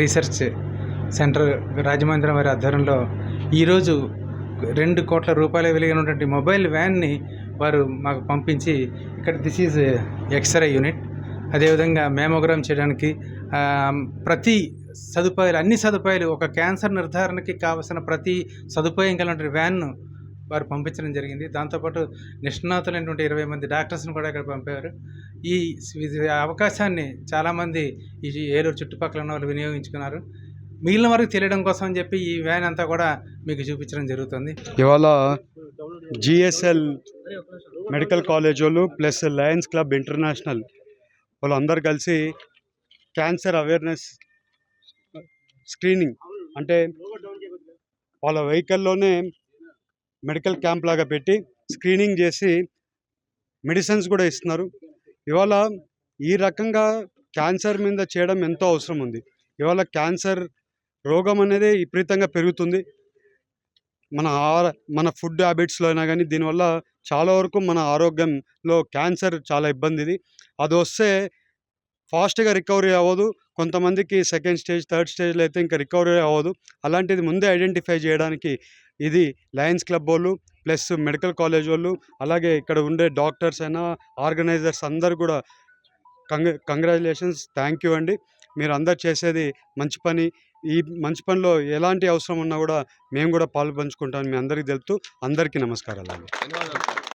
Research centre Rajamahendram వారి ఆధ్వర్యంలో ఈరోజు 2 కోట్ల రూపాయల విలువైనటువంటి మొబైల్ వ్యాన్ని వారు మాకు పంపించి ఇక్కడ దిస్ ఈజ్ ఎక్స్రే యూనిట్, అదేవిధంగా మ్యామోగ్రామ్ చేయడానికి ప్రతి సదుపాయాలు, అన్ని సదుపాయాలు, ఒక క్యాన్సర్ నిర్ధారణకి కావలసిన ప్రతి సదుపాయం కలిగినటువంటి వ్యాన్ను వారు పంపించడం జరిగింది. దాంతోపాటు నిష్ణాతులైనటువంటి 20 మంది డాక్టర్స్ని కూడా ఇక్కడ పంపారు. ఈ అవకాశాన్ని చాలామంది ఈ ఏలూరు చుట్టుపక్కల ఉన్న వాళ్ళు వినియోగించుకున్నారు. మిగిలిన వరకు తెలియడం కోసం అని చెప్పి ఈ వ్యాన్ అంతా కూడా మీకు చూపించడం జరుగుతుంది. ఇవాళ జిఎస్ఎల్ మెడికల్ కాలేజ్ వాళ్ళు ప్లస్ లయన్స్ క్లబ్ ఇంటర్నేషనల్ వాళ్ళు అందరు కలిసి క్యాన్సర్ అవేర్నెస్ స్క్రీనింగ్ అంటే వాళ్ళ వెహికల్లోనే మెడికల్ క్యాంప్ లాగా పెట్టి స్క్రీనింగ్ చేసి మెడిసిన్స్ కూడా ఇస్తున్నారు. ఇవాళ ఈ రకంగా క్యాన్సర్ మీద చేయడం ఎంతో అవసరం ఉంది. ఇవాళ క్యాన్సర్ రోగం అనేది విపరీతంగా పెరుగుతుంది. మన ఫుడ్ హ్యాబిట్స్లో అయినా కానీ దీనివల్ల చాలా వరకు మన ఆరోగ్యంలో క్యాన్సర్ చాలా ఇబ్బంది. అది వస్తే ఫాస్ట్గా రికవరీ అవ్వదు. కొంతమందికి సెకండ్ స్టేజ్, థర్డ్ స్టేజ్లో అయితే ఇంకా రికవరీ అవ్వదు. అలాంటిది ముందే ఐడెంటిఫై చేయడానికి ఇది లయన్స్ క్లబ్ వాళ్ళు ప్లస్ మెడికల్ కాలేజ్ వాళ్ళు, అలాగే ఇక్కడ ఉండే డాక్టర్స్ అయినా ఆర్గనైజర్స్ అందరు కూడా కంగ్రాచులేషన్స్, థ్యాంక్ యూ అండి. మీరు అందరు చేసేది మంచి పని. ఈ మంచి పనిలో ఎలాంటి అవసరం ఉన్నా కూడా మేము కూడా పాలు పంచుకుంటామని మీ అందరికీ తెలుపుతూ అందరికీ నమస్కారాలు.